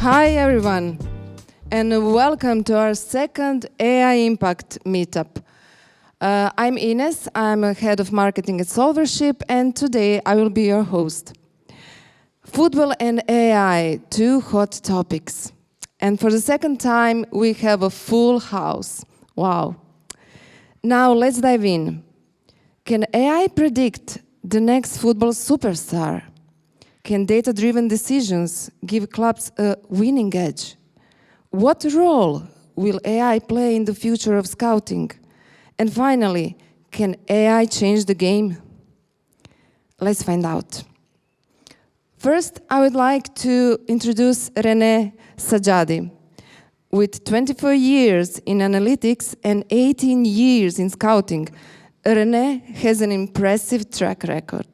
Hi everyone, and welcome to our second AI Impact Meetup. I'm Ines, I'm a head of marketing at Solvership, and today I will be your host. Football and AI, two hot topics. And for the second time, we have a full house. Wow. Now let's dive in. Can AI predict the next football superstar? Can data-driven decisions give clubs a winning edge? What role will AI play in the future of scouting? And finally, can AI change the game? Let's find out. First, I would like to introduce René Saggiadi. With 24 years in analytics and 18 years in scouting, René has an impressive track record.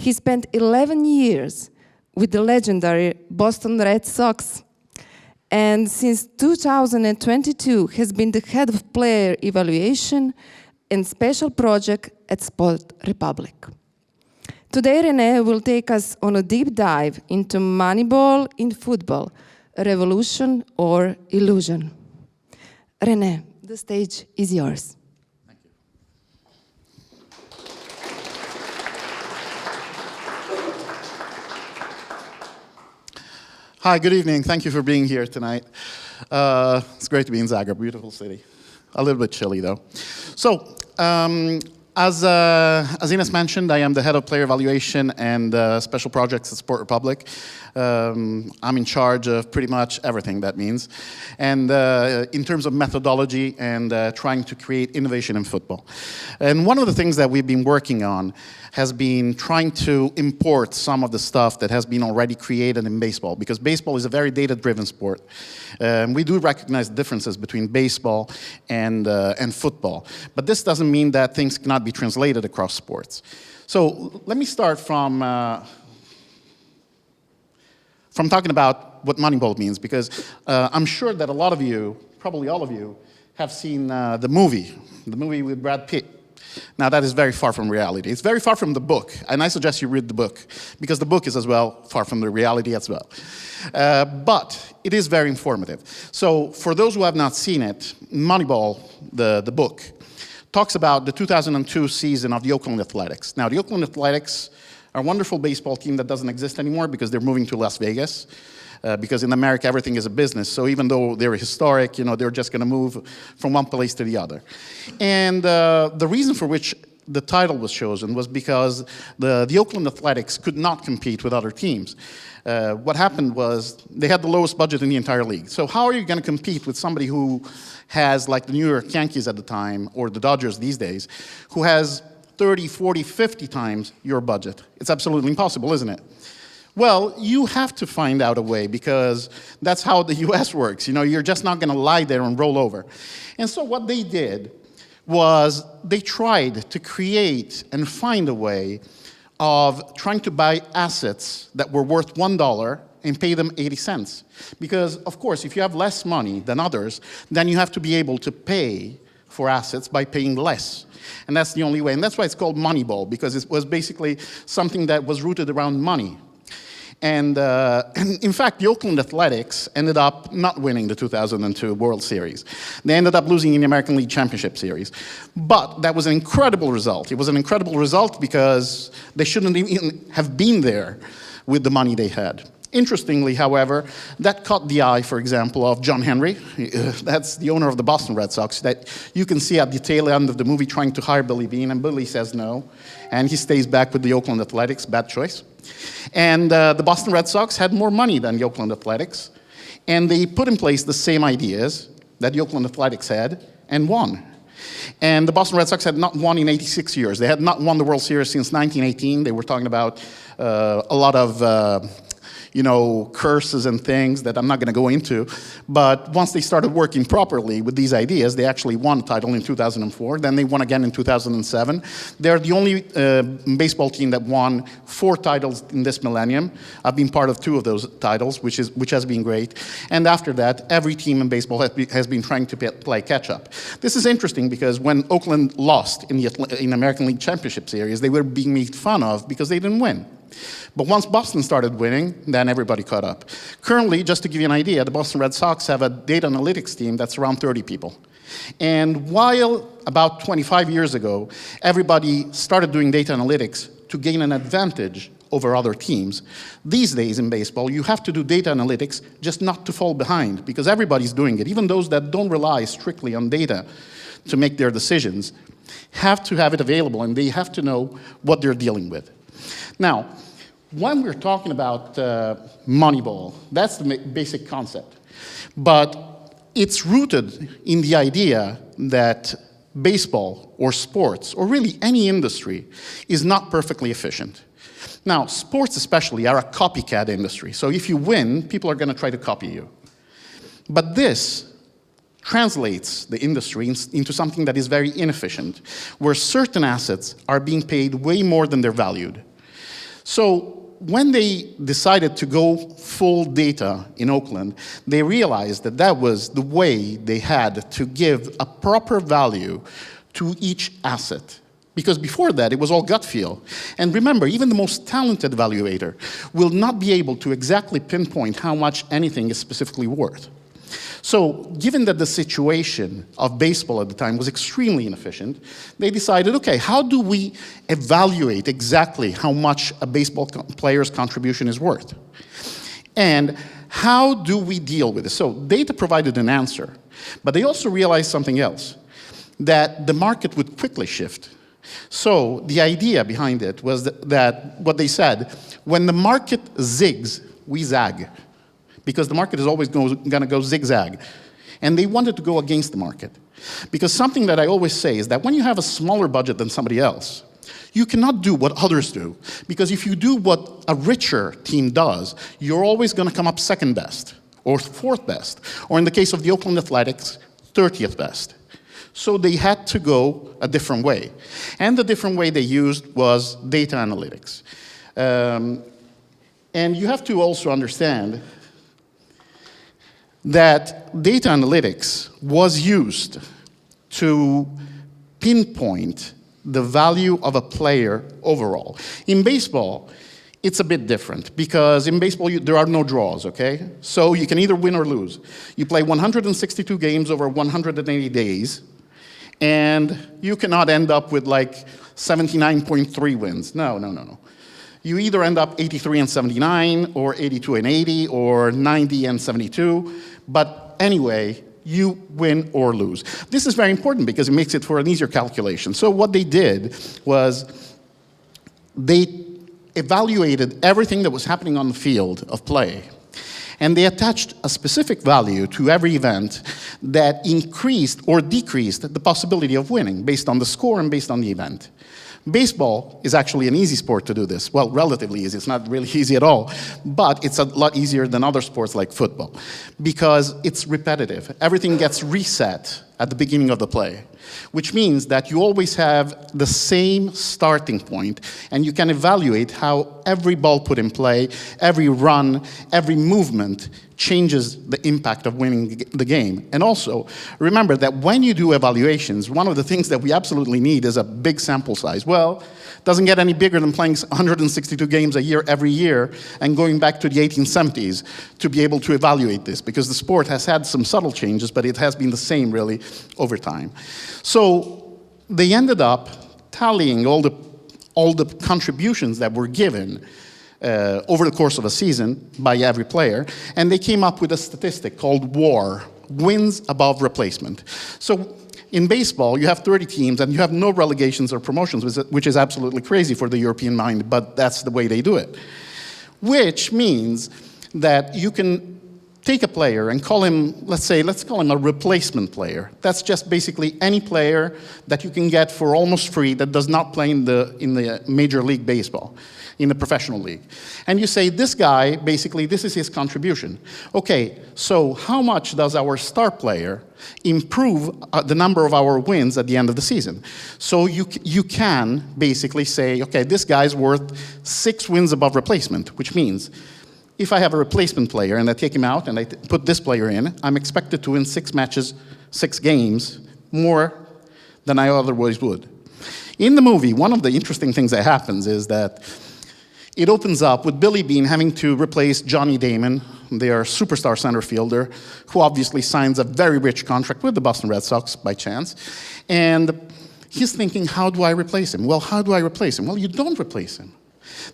He spent 11 years with the legendary Boston Red Sox, and since 2022 has been the head of player evaluation and special project at Sport Republic. Today, René will take us on a deep dive into Moneyball in football, revolution or illusion. René, the stage is yours. Hi, good evening. Thank you for being here tonight. It's great to be in Zagreb, beautiful city. A little bit chilly though. So, as Ines mentioned, I am the head of player evaluation and special projects at Sport Republic. I'm in charge of pretty much everything that means. And in terms of methodology and trying to create innovation in football. And one of the things that we've been working on has been trying to import some of the stuff that has been already created in baseball, because baseball is a very data-driven sport. We do recognize the differences between baseball and football, but this doesn't mean that things cannot be translated across sports. So let me start from talking about what Moneyball means, because I'm sure that a lot of you, probably all of you, have seen the movie with Brad Pitt. Now, that is very far from reality. It's very far from the book, and I suggest you read the book, because the book is as well far from the reality as well. But it is very informative. So for those who have not seen it, Moneyball, the book, talks about the 2002 season of the Oakland Athletics. Now, the Oakland Athletics are a wonderful baseball team that doesn't exist anymore because they're moving to Las Vegas. Because in America, everything is a business. So even though they're historic, they're just going to move from one place to the other. And the reason for which the title was chosen was because the Oakland Athletics could not compete with other teams. What happened was they had the lowest budget in the entire league. So how are you going to compete with somebody who has, like the New York Yankees at the time, or the Dodgers these days, who has 30, 40, 50 times your budget? It's absolutely impossible, isn't it? Well, you have to find out a way, because that's how the US works. You're just not going to lie there and roll over. And so what they did was they tried to create and find a way of trying to buy assets that were worth $1 and pay them 80 cents. Because, of course, if you have less money than others, then you have to be able to pay for assets by paying less. And that's the only way. And that's why it's called Moneyball, because it was basically something that was rooted around money. And in fact, the Oakland Athletics ended up not winning the 2002 World Series. They ended up losing in the American League Championship Series. But that was an incredible result. It was an incredible result because they shouldn't even have been there with the money they had. Interestingly, however, that caught the eye, for example, of John Henry. That's the owner of the Boston Red Sox, that you can see at the tail end of the movie trying to hire Billy Beane, and Billy says no. And he stays back with the Oakland Athletics, bad choice. And the Boston Red Sox had more money than the Oakland Athletics, and they put in place the same ideas that the Oakland Athletics had and won. And the Boston Red Sox had not won in 86 years. They had not won the World Series since 1918. They were talking about a lot of curses and things that I'm not going to go into. But once they started working properly with these ideas, they actually won a title in 2004. Then they won again in 2007. They're the only baseball team that won 4 titles in this millennium. I've been part of 2 of those titles, which has been great. And after that, every team in baseball has been trying to play catch-up. This is interesting because when Oakland lost in the American League Championship Series, they were being made fun of because they didn't win. But once Boston started winning, then everybody caught up. Currently, just to give you an idea, the Boston Red Sox have a data analytics team that's around 30 people. And while about 25 years ago, everybody started doing data analytics to gain an advantage over other teams, these days in baseball, you have to do data analytics just not to fall behind, because everybody's doing it. Even those that don't rely strictly on data to make their decisions have to have it available, and they have to know what they're dealing with. Now, when we're talking about Moneyball, that's the basic concept. But it's rooted in the idea that baseball or sports, or really any industry, is not perfectly efficient. Now, sports especially are a copycat industry. So if you win, people are going to try to copy you. But this translates the industry into something that is very inefficient, where certain assets are being paid way more than they're valued. So when they decided to go full data in Oakland, they realized that that was the way they had to give a proper value to each asset. Because before that, it was all gut feel. And remember, even the most talented evaluator will not be able to exactly pinpoint how much anything is specifically worth. So given that the situation of baseball at the time was extremely inefficient, they decided, okay, how do we evaluate exactly how much a baseball player's contribution is worth? And how do we deal with it? So data provided an answer, but they also realized something else, that the market would quickly shift. So the idea behind it was that what they said, when the market zigs, we zag. Because the market is always going to go zigzag. And they wanted to go against the market. Because something that I always say is that when you have a smaller budget than somebody else, you cannot do what others do. Because if you do what a richer team does, you're always going to come up second best, or fourth best, or in the case of the Oakland Athletics, 30th best. So they had to go a different way. And the different way they used was data analytics. And you have to also understand that data analytics was used to pinpoint the value of a player overall. In baseball, it's a bit different, because in baseball, there are no draws, okay? So you can either win or lose. You play 162 games over 180 days, and you cannot end up with like 79.3 wins. No. You either end up 83 and 79, or 82 and 80, or 90 and 72. But anyway, you win or lose. This is very important because it makes it for an easier calculation. So what they did was they evaluated everything that was happening on the field of play. And they attached a specific value to every event that increased or decreased the possibility of winning based on the score and based on the event. Baseball is actually an easy sport to do this. Well, relatively easy. It's not really easy at all. But it's a lot easier than other sports like football because it's repetitive. Everything gets reset at the beginning of the play, which means that you always have the same starting point, and you can evaluate how every ball put in play, every run, every movement changes the impact of winning the game. And also, remember that when you do evaluations, one of the things that we absolutely need is a big sample size. Well, it doesn't get any bigger than playing 162 games a year every year and going back to the 1870s to be able to evaluate this, because the sport has had some subtle changes, but it has been the same really over time. So they ended up tallying all the contributions that were given over the course of a season by every player, and they came up with a statistic called WAR, wins above replacement. So in baseball, you have 30 teams, and you have no relegations or promotions, which is absolutely crazy for the European mind, but that's the way they do it. Which means that you can take a player and call him, let's call him a replacement player. That's just basically any player that you can get for almost free that does not play in the Major League Baseball, in the professional league. And you say, this guy, basically, this is his contribution. Okay, so how much does our star player improve the number of our wins at the end of the season? So you can basically say, okay, this guy's worth 6 wins above replacement, which means if I have a replacement player and I take him out and I put this player in, I'm expected to win 6 matches, 6 games, more than I otherwise would. In the movie, one of the interesting things that happens is that It opens up with Billy Beane having to replace Johnny Damon, their superstar center fielder, who obviously signs a very rich contract with the Boston Red Sox by chance. And he's thinking, how do I replace him? Well, how do I replace him? Well, you don't replace him.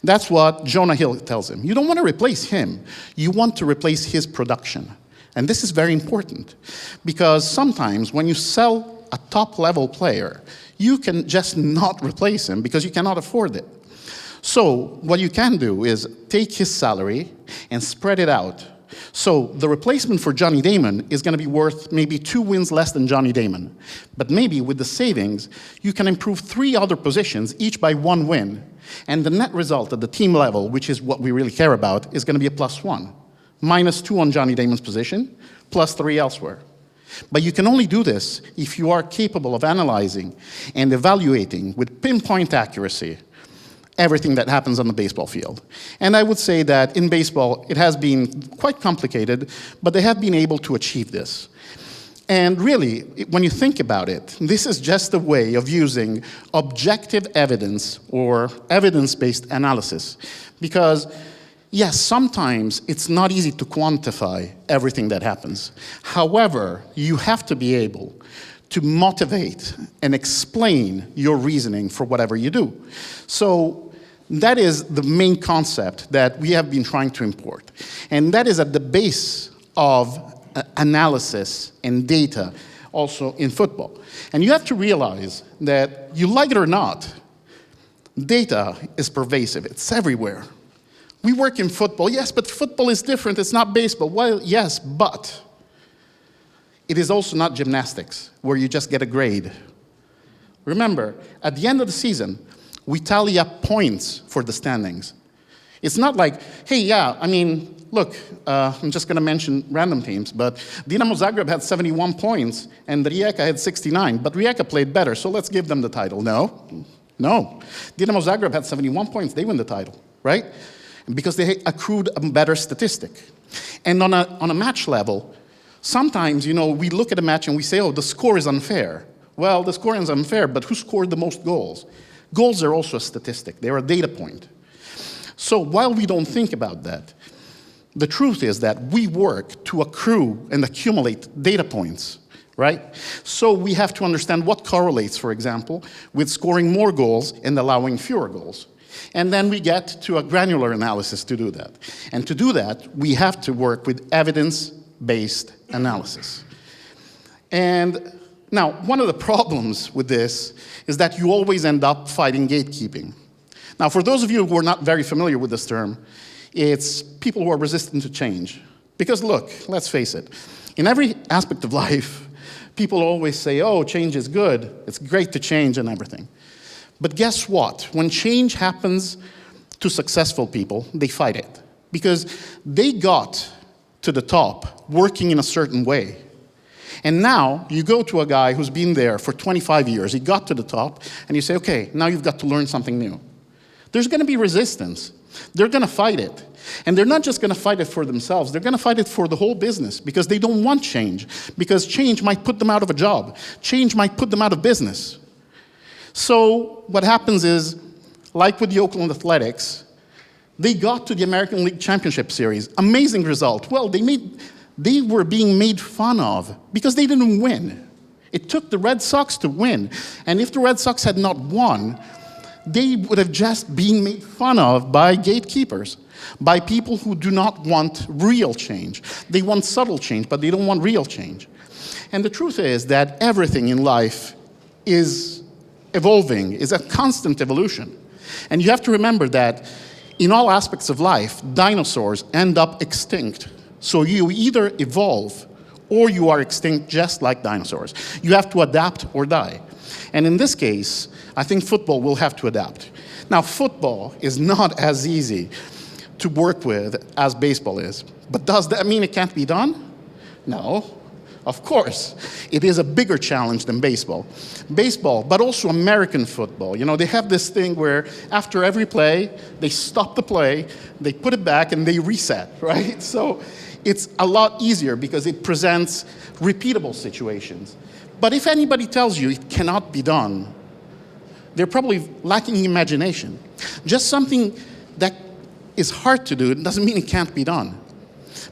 That's what Jonah Hill tells him. You don't want to replace him. You want to replace his production. And this is very important, because sometimes when you sell a top-level player, you can just not replace him because you cannot afford it. So what you can do is take his salary and spread it out. So the replacement for Johnny Damon is going to be worth maybe 2 wins less than Johnny Damon. But maybe with the savings, you can improve 3 other positions, each by 1 win. And the net result at the team level, which is what we really care about, is going to be a +1. -2 on Johnny Damon's position, +3 elsewhere. But you can only do this if you are capable of analyzing and evaluating with pinpoint accuracy everything that happens on the baseball field. And I would say that in baseball, it has been quite complicated, but they have been able to achieve this. And really, when you think about it, this is just a way of using objective evidence or evidence-based analysis. Because, yes, sometimes it's not easy to quantify everything that happens. However, you have to be able to motivate and explain your reasoning for whatever you do. So that is the main concept that we have been trying to import. And that is at the base of analysis and data also in football. And you have to realize that, you like it or not, data is pervasive. It's everywhere. We work in football. Yes, but football is different. It's not baseball. Well, yes, but it is also not gymnastics, where you just get a grade. Remember, at the end of the season, we tally up points for the standings. It's not like, hey, yeah, I mean, look, I'm just going to mention random teams, but Dinamo Zagreb had 71 points, and Rijeka had 69, but Rijeka played better, so let's give them the title. No. Dinamo Zagreb had 71 points. They win the title, right? Because they accrued a better statistic. And on a match level, sometimes, we look at a match and we say, oh, the score is unfair. Well, the score is unfair, but who scored the most goals? Goals are also a statistic. They're a data point. So while we don't think about that, the truth is that we work to accrue and accumulate data points, right? So we have to understand what correlates, for example, with scoring more goals and allowing fewer goals. And then we get to a granular analysis to do that. And to do that, we have to work with evidence-based analysis. And now, one of the problems with this is that you always end up fighting gatekeeping. Now, for those of you who are not very familiar with this term, it's people who are resistant to change. Because look, let's face it, in every aspect of life, people always say, oh, change is good, it's great to change and everything. But guess what? When change happens to successful people, they fight it. Because they got to the top working in a certain way. And now you go to a guy who's been there for 25 years, he got to the top, and you say, okay, now you've got to learn something new. There's going to be resistance. They're going to fight it. And they're not just going to fight it for themselves, they're going to fight it for the whole business, because they don't want change. Because change might put them out of a job. Change might put them out of business. So what happens is, like with the Oakland Athletics, they got to the American League Championship Series. Amazing result. Well, they were being made fun of because they didn't win. It took the Red Sox to win. And if the Red Sox had not won, they would have just been made fun of by gatekeepers, by people who do not want real change. They want subtle change, but they don't want real change. And the truth is that everything in life is evolving, is a constant evolution. And you have to remember that in all aspects of life, dinosaurs end up extinct. So you either evolve or you are extinct just like dinosaurs. You have to adapt or die. And in this case, I think football will have to adapt. Now, football is not as easy to work with as baseball is. But does that mean it can't be done? No. Of course, it is a bigger challenge than baseball. Baseball, but also American football. They have this thing where after every play, they stop the play, they put it back, and they reset, right? So it's a lot easier because it presents repeatable situations. But if anybody tells you it cannot be done, they're probably lacking imagination. Just something that is hard to do, it doesn't mean it can't be done.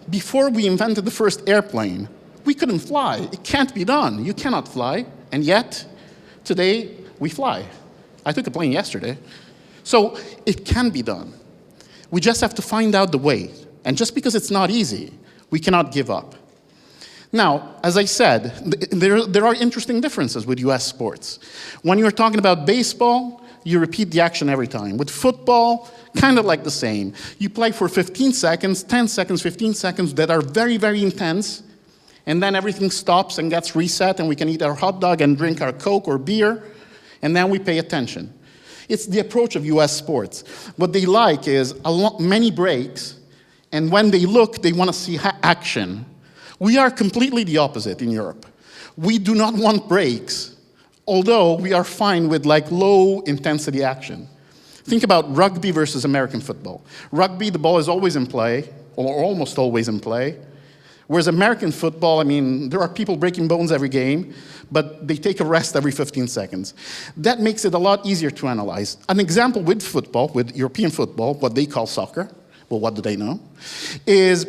Before we invented the first airplane, we couldn't fly. It can't be done. You cannot fly. And yet, today, we fly. I took a plane yesterday. So it can be done. We just have to find out the way. And just because it's not easy, we cannot give up. Now, as I said, there are interesting differences with US sports. When you're talking about baseball, you repeat the action every time. With football, kind of like the same. You play for 15 seconds, 10 seconds, 15 seconds that are very, very intense, and then everything stops and gets reset, and we can eat our hot dog and drink our Coke or beer, and then we pay attention. It's the approach of US sports. What they like is many breaks, and when they look, they want to see action. We are completely the opposite in Europe. We do not want breaks, although we are fine with like low intensity action. Think about rugby versus American football. Rugby, the ball is always in play, or almost always in play. Whereas American football, I mean, there are people breaking bones every game, but they take a rest every 15 seconds. That makes it a lot easier to analyze. An example with football, with European football, what they call soccer, well, what do they know, is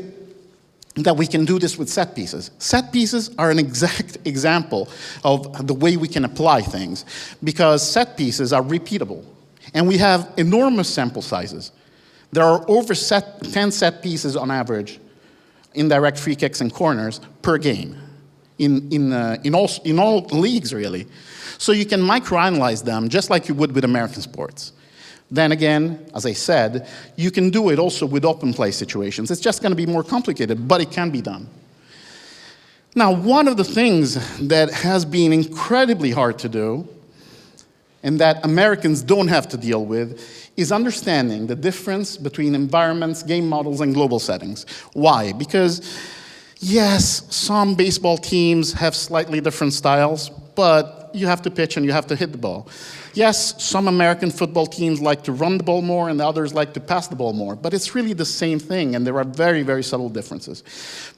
that we can do this with set pieces. Set pieces are an exact example of the way we can apply things, because set pieces are repeatable. And we have enormous sample sizes. There are over 10 set pieces on average, indirect free kicks and corners, per game, in all leagues, really. So you can microanalyze them just like you would with American sports. Then again, as I said, you can do it also with open play situations. It's just going to be more complicated, but it can be done. Now, one of the things that has been incredibly hard to do, and that Americans don't have to deal with, is understanding the difference between environments, game models, and global settings. Why? Because, yes, some baseball teams have slightly different styles, but you have to pitch and you have to hit the ball. Yes, some American football teams like to run the ball more and others like to pass the ball more, but it's really the same thing, and there are very, very subtle differences.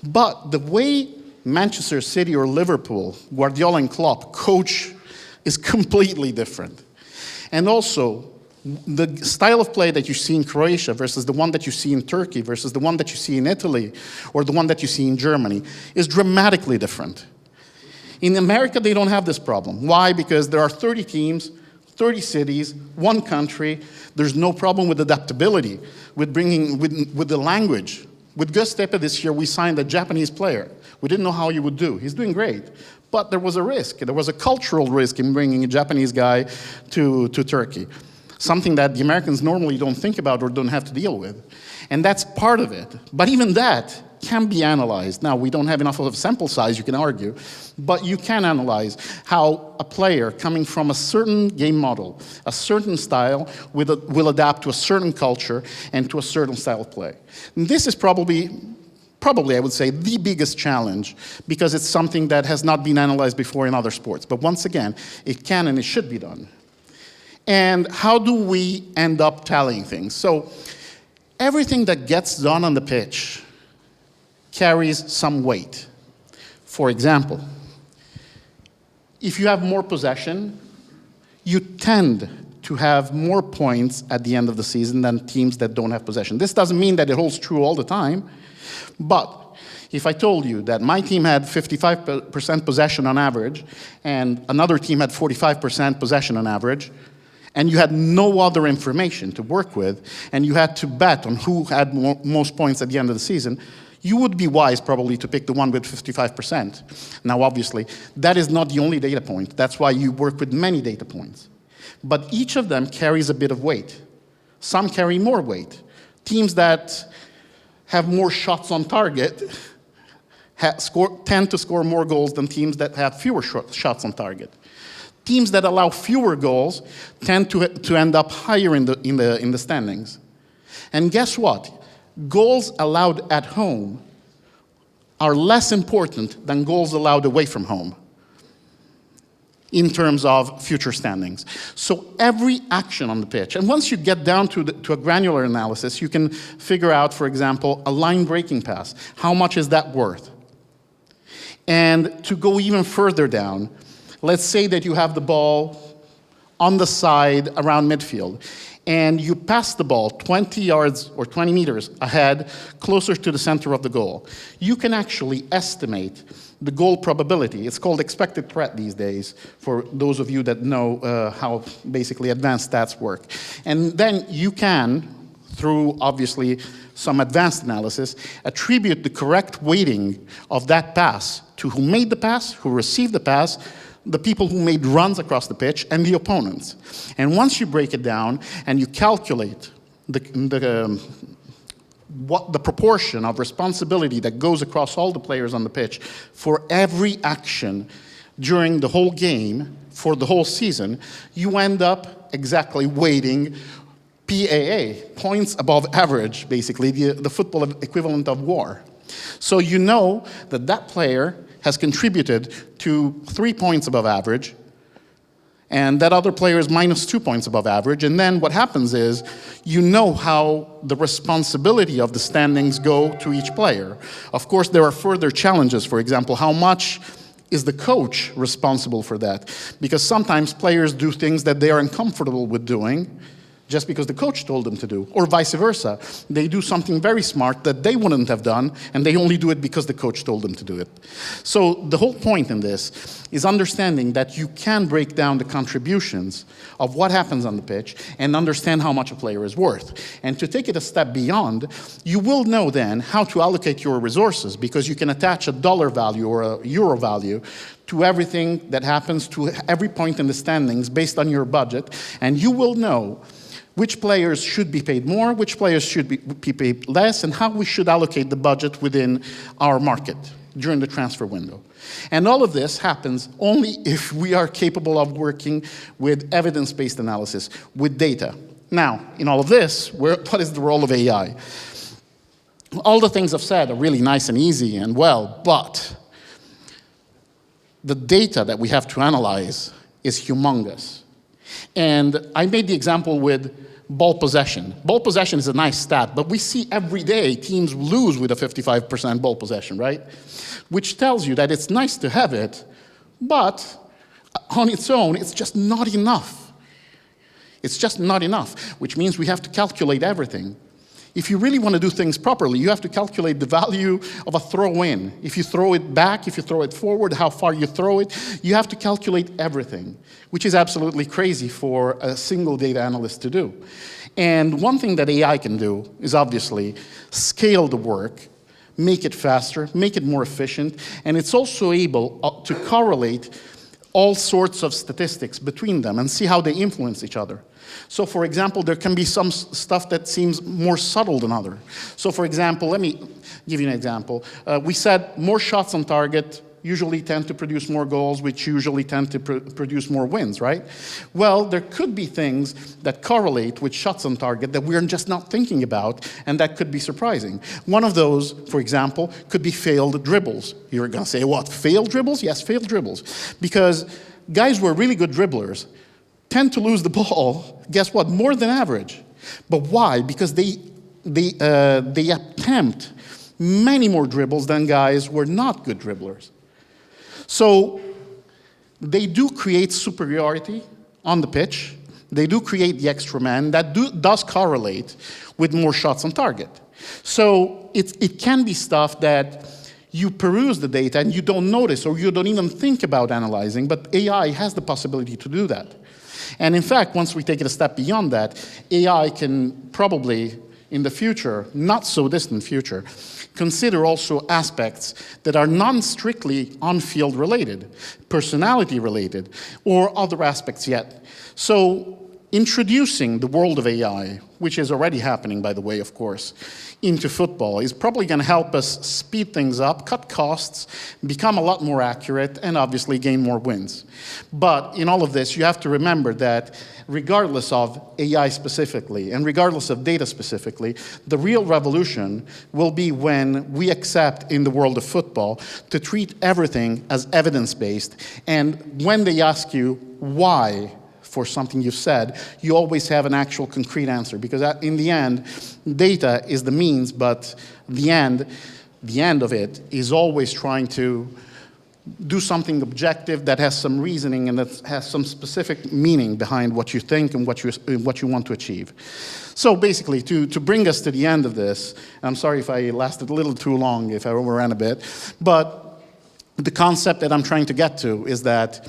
But the way Manchester City or Liverpool, Guardiola and Klopp coach is completely different. And also, the style of play that you see in Croatia versus the one that you see in Turkey versus the one that you see in Italy or the one that you see in Germany is dramatically different. In America, they don't have this problem. Why? Because there are 30 teams, 30 cities, one country. There's no problem with adaptability, with the language. With Gus Tepe this year, we signed a Japanese player. We didn't know how he would do. He's doing great. But there was a risk. There was a cultural risk in bringing a Japanese guy to Turkey, something that the Americans normally don't think about or don't have to deal with. And that's part of it. But even that can be analyzed. Now, we don't have enough of a sample size, you can argue, but you can analyze how a player coming from a certain game model, a certain style, will adapt to a certain culture and to a certain style of play. And this is probably, I would say, the biggest challenge, because it's something that has not been analyzed before in other sports. But once again, it can and it should be done. And how do we end up tallying things? So everything that gets done on the pitch carries some weight. For example, if you have more possession, you tend to have more points at the end of the season than teams that don't have possession. This doesn't mean that it holds true all the time, but if I told you that my team had 55% possession on average and another team had 45% possession on average, and you had no other information to work with, and you had to bet on who had most points at the end of the season, you would be wise probably to pick the one with 55%. Now, obviously, that is not the only data point. That's why you work with many data points. But each of them carries a bit of weight. Some carry more weight. Teams that have more shots on target tend to score more goals than teams that have fewer shots on target. Teams that allow fewer goals tend to end up higher in the standings. And guess what? Goals allowed at home are less important than goals allowed away from home in terms of future standings. So every action on the pitch, and once you get down to a granular analysis, you can figure out, for example, a line breaking pass. How much is that worth? And to go even further down, let's say that you have the ball on the side around midfield, and you pass the ball 20 yards or 20 meters ahead, closer to the center of the goal, you can actually estimate the goal probability. It's called expected threat these days, for those of you that know how basically advanced stats work. And then you can, through obviously some advanced analysis, attribute the correct weighting of that pass to who made the pass, who received the pass, the people who made runs across the pitch, and the opponents. And once you break it down and you calculate what the proportion of responsibility that goes across all the players on the pitch for every action during the whole game, for the whole season, you end up exactly weighting PAA, points above average, basically, the football equivalent of WAR. So you know that that player has contributed to 3 points above average, and that other player is minus 2 points above average. And then what happens is, you know how the responsibility of the standings go to each player. Of course, there are further challenges. For example, how much is the coach responsible for that? Because sometimes players do things that they are uncomfortable with doing, just because the coach told them to do, or vice versa. They do something very smart that they wouldn't have done, and they only do it because the coach told them to do it. So the whole point in this is understanding that you can break down the contributions of what happens on the pitch and understand how much a player is worth. And to take it a step beyond, you will know then how to allocate your resources, because you can attach a dollar value or a euro value to everything that happens, to every point in the standings based on your budget, and you will know which players should be paid more, which players should be paid less, and how we should allocate the budget within our market during the transfer window. And all of this happens only if we are capable of working with evidence-based analysis, with data. Now, in all of this, what is the role of AI? All the things I've said are really nice and easy and well, but the data that we have to analyze is humongous. And I made the example with ball possession. Ball possession is a nice stat, but we see every day teams lose with a 55% ball possession, right? Which tells you that it's nice to have it, but on its own, it's just not enough. It's just not enough, which means we have to calculate everything. If you really want to do things properly, you have to calculate the value of a throw-in. If you throw it back, if you throw it forward, how far you throw it, you have to calculate everything, which is absolutely crazy for a single data analyst to do. And one thing that AI can do is obviously scale the work, make it faster, make it more efficient, and it's also able to correlate all sorts of statistics between them and see how they influence each other. So for example, there can be some stuff that seems more subtle than other. So for example, let me give you an example. We said more shots on target usually tend to produce more goals, which usually tend to produce more wins, right? Well, there could be things that correlate with shots on target that we're just not thinking about, and that could be surprising. One of those, for example, could be failed dribbles. You're gonna say, what, failed dribbles? Yes, failed dribbles. Because guys who are really good dribblers tend to lose the ball, guess what, more than average. But why? Because they attempt many more dribbles than guys who are not good dribblers. So they do create superiority on the pitch. They do create the extra man. That does correlate with more shots on target. So it can be stuff that you peruse the data and you don't notice, or you don't even think about analyzing, but AI has the possibility to do that. And in fact, once we take it a step beyond that, AI can probably, in the future, not so distant future, consider also aspects that are non-strictly on-field related, personality related, or other aspects yet. So introducing the world of AI, which is already happening, by the way, of course, into football is probably going to help us speed things up, cut costs, become a lot more accurate, and obviously gain more wins. But in all of this, you have to remember that regardless of AI specifically, and regardless of data specifically, the real revolution will be when we accept in the world of football to treat everything as evidence-based, and when they ask you why for something you've said, you always have an actual concrete answer, because in the end, data is the means, but the end of it is always trying to do something objective that has some reasoning and that has some specific meaning behind what you think and what you want to achieve. So basically, to bring us to the end of this, and I'm sorry if I lasted a little too long, if I overran a bit, but the concept that I'm trying to get to is that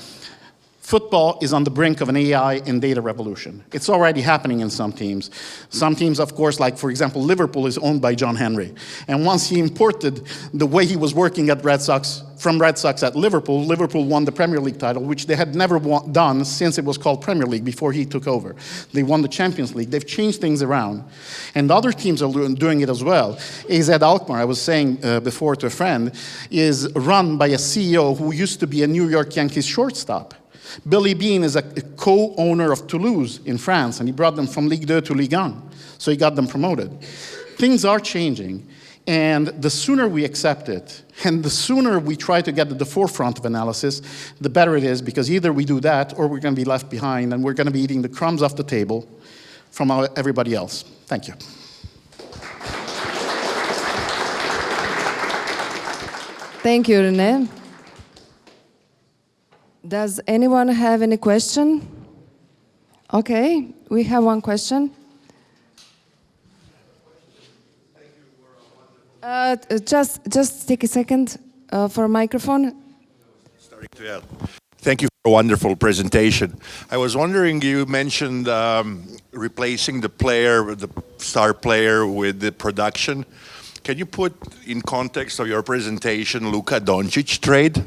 football is on the brink of an AI and data revolution. It's already happening in some teams. Some teams, of course, like, for example, Liverpool is owned by John Henry. And once he imported the way he was working at Red Sox, from Red Sox at Liverpool, Liverpool won the Premier League title, which they had never done since it was called Premier League before he took over. They won the Champions League. They've changed things around. And other teams are doing it as well. AZ Alkmaar, I was saying before to a friend, is run by a CEO who used to be a New York Yankees shortstop. Billy Beane is a co-owner of Toulouse in France, and he brought them from Ligue 2 to Ligue 1. So he got them promoted. Things are changing, and the sooner we accept it, and the sooner we try to get to the forefront of analysis, the better it is, because either we do that, or we're going to be left behind, and we're going to be eating the crumbs off the table from everybody else. Thank you. Thank you, René. Does anyone have any question? Okay, we have one question. Just take a second for a microphone. Starting to help. Thank you for a wonderful presentation. I was wondering, you mentioned replacing the star player with the production. Can you put in context of your presentation Luka Doncic trade?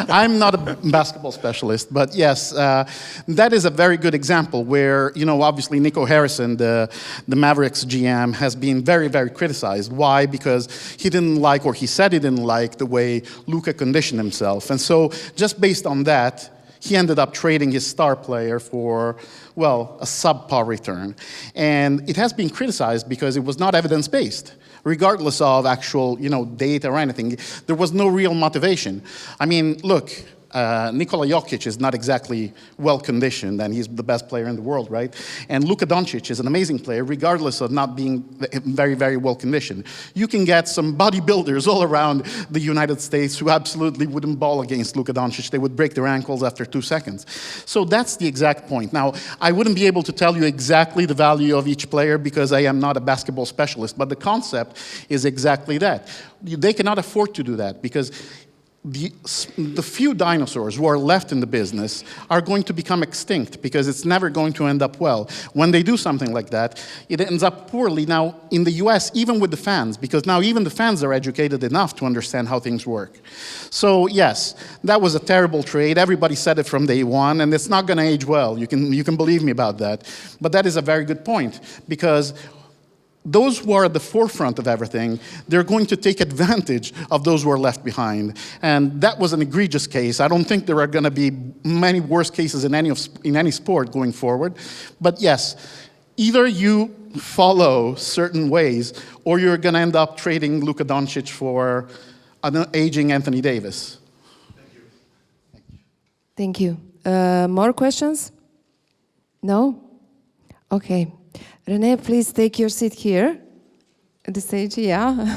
I'm not a basketball specialist, but yes, that is a very good example where, you know, obviously Nico Harrison, the Mavericks GM, has been very, very criticized. Why? Because he didn't like, or he said he didn't like, the way Luka conditioned himself. And so just based on that, he ended up trading his star player for, well, a subpar return. And it has been criticized because it was not evidence-based. Regardless of actual, you know, data or anything, there was no real motivation. I mean, look, Nikola Jokic is not exactly well-conditioned, and he's the best player in the world, right? And Luka Doncic is an amazing player, regardless of not being very, very well-conditioned. You can get some bodybuilders all around the United States who absolutely wouldn't ball against Luka Doncic. They would break their ankles after 2 seconds. So that's the exact point. Now, I wouldn't be able to tell you exactly the value of each player because I am not a basketball specialist, but the concept is exactly that. They cannot afford to do that because the few dinosaurs who are left in the business are going to become extinct because it's never going to end up well. When they do something like that, it ends up poorly. Now, in the US, even with the fans, because now even the fans are educated enough to understand how things work. So yes, that was a terrible trade. Everybody said it from day one, and it's not going to age well. You can believe me about that. But that is a very good point, because those who are at the forefront of everything, they're going to take advantage of those who are left behind. And that was an egregious case. I don't think there are going to be many worse cases in any sport going forward. But yes, either you follow certain ways, or you're going to end up trading Luka Doncic for an aging Anthony Davis. Thank you. More questions? No? Okay. René, please take your seat here at the stage. Yeah.